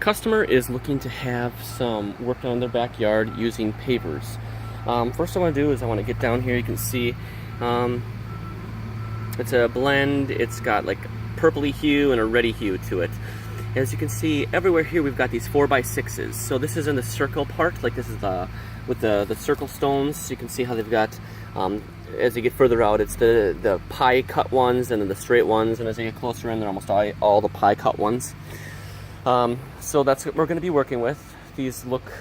Customer is looking to have some work done in their backyard using pavers. First I want to do is I want to get down here. You can see it's a blend. It's got like purpley hue and a reddy hue to it. As you can see, everywhere here we've got these 4x6s. So this is in the circle part, like this is with the circle stones. You can see how they've got, as you get further out, it's the pie cut ones and then the straight ones, and as you get closer in, they're almost all the pie cut ones. So that's what we're going to be working with. These look,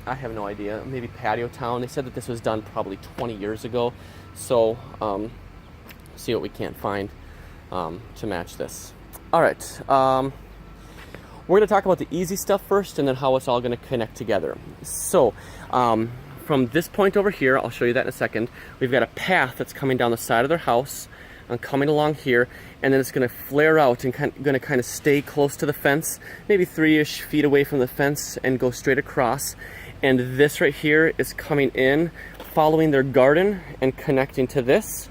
I have no idea, maybe patio town. They said that this was done probably 20 years ago. So see what we can't find to match this. All right. We're going to talk about the easy stuff first and then how it's all going to connect together. So from this point over here, I'll show you that in a second, we've got a path that's coming down the side of their house and coming along here, and then it's going to flare out and going to kind of stay close to the fence, maybe 3-ish feet away from the fence, and go straight across. And this right here is coming in, following their garden and connecting to this.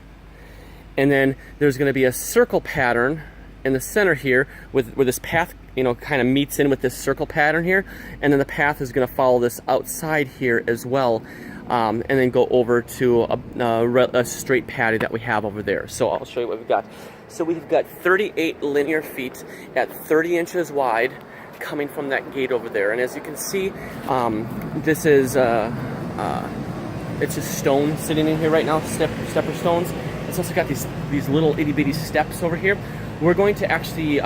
And then there's going to be a circle pattern in the center here where this path, you know, kind of meets in with this circle pattern here, and then the path is going to follow this outside here as well, and then go over to a straight patio that we have over there. So I'll show you what we've got. So we've got 38 linear feet at 30 inches wide coming from that gate over there, and as you can see, this is it's just stone sitting in here right now, stepper stones. It's also got these little itty bitty steps over here. We're going to actually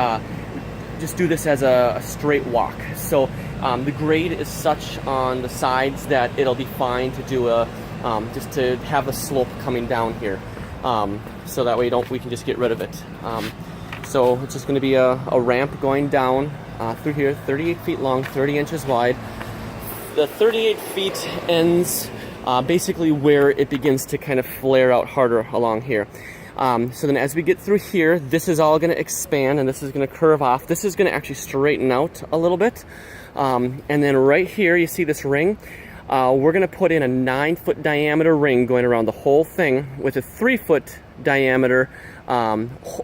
just do this as a straight walk. So the grade is such on the sides that it'll be fine to do just to have a slope coming down here. So that way we can just get rid of it. So it's just going to be a ramp going down through here, 38 feet long, 30 inches wide. The 38 feet ends basically where it begins to kind of flare out harder along here. So then as we get through here, this is all going to expand and this is going to curve off. This is going to actually straighten out a little bit. And then right here, you see this ring? We're going to put in a 9-foot diameter ring going around the whole thing with a 3-foot diameter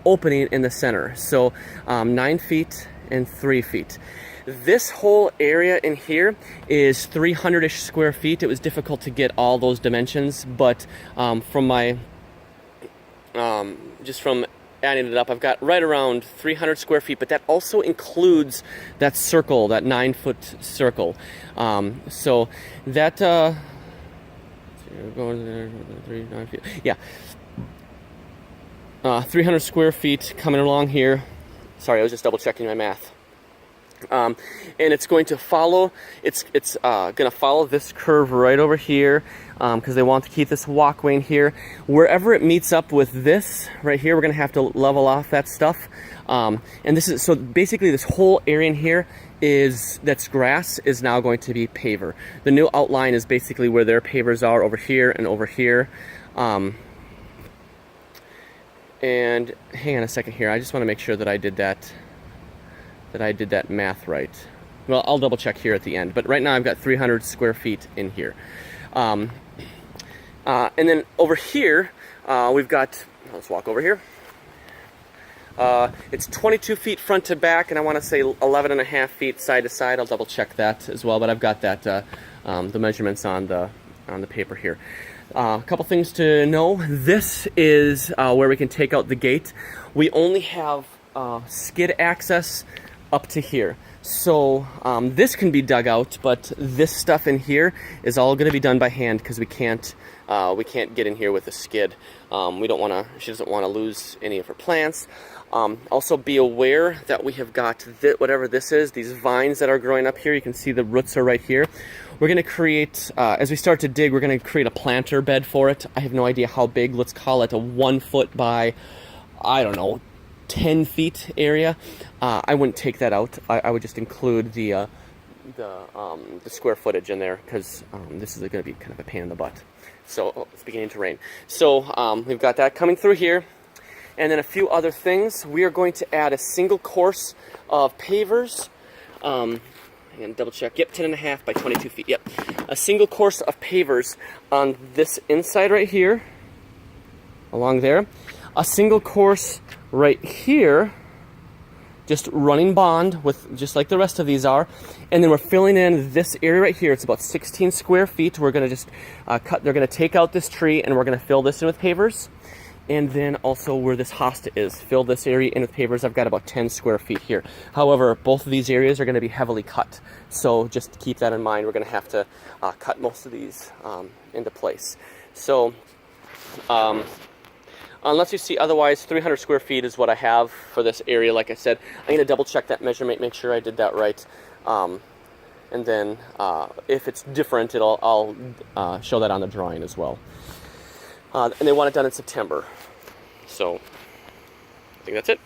opening in the center. So 9 feet and 3 feet. This whole area in here is 300-ish square feet. It was difficult to get all those dimensions, but from my just from adding it up, I've got right around 300 square feet, but that also includes that circle, that 9-foot circle. So that, going there, 9 feet. Yeah. 300 square feet coming along here. Sorry, I was just double checking my math. And it's going to follow, it's going to follow this curve right over here, because they want to keep this walkway in here. Wherever it meets up with this right here, we're going to have to level off that stuff. And this is, so basically this whole area in here that's grass is now going to be paver. The new outline is basically where their pavers are over here and over here. And hang on a second here, I just want to make sure that I did that math right. Well, I'll double check here at the end, but right now I've got 300 square feet in here. And then over here, we've got, let's walk over here. It's 22 feet front to back, and I want to say 11 and a half feet side to side. I'll double check that as well, but I've got that, the measurements on the paper here. A couple things to know. This is where we can take out the gate. We only have skid access up to here. So this can be dug out, but this stuff in here is all going to be done by hand because we can't get in here with a skid. We don't want to. She doesn't want to lose any of her plants. Also, be aware that we have got whatever this is. These vines that are growing up here. You can see the roots are right here. We're going to create, as we start to dig, we're going to create a planter bed for it. I have no idea how big. Let's call it a 1 foot by, I don't know, 10 feet area. I wouldn't take that out. I would just include the square footage in there because this is going to be kind of a pain in the butt. So it's beginning to rain. So we've got that coming through here. And then a few other things. We are going to add a single course of pavers. And double check. Yep, 10.5 by 22 feet. Yep. A single course of pavers on this inside right here. Along there. A single course right here just running bond with just like the rest of these are. And then we're filling in this area right here. It's about 16 square feet. We're going to just they're going to take out this tree and we're going to fill this in with pavers. And then also where this hosta is, fill this area in with pavers. I've got about 10 square feet here. However, both of these areas are going to be heavily cut. So just keep that in mind. We're going to have to cut most of these into place. So unless you see otherwise, 300 square feet is what I have for this area. Like I said, I'm going to double check that measurement, make sure I did that right. And then if it's different, I'll show that on the drawing as well. And they want it done in September. So I think that's it.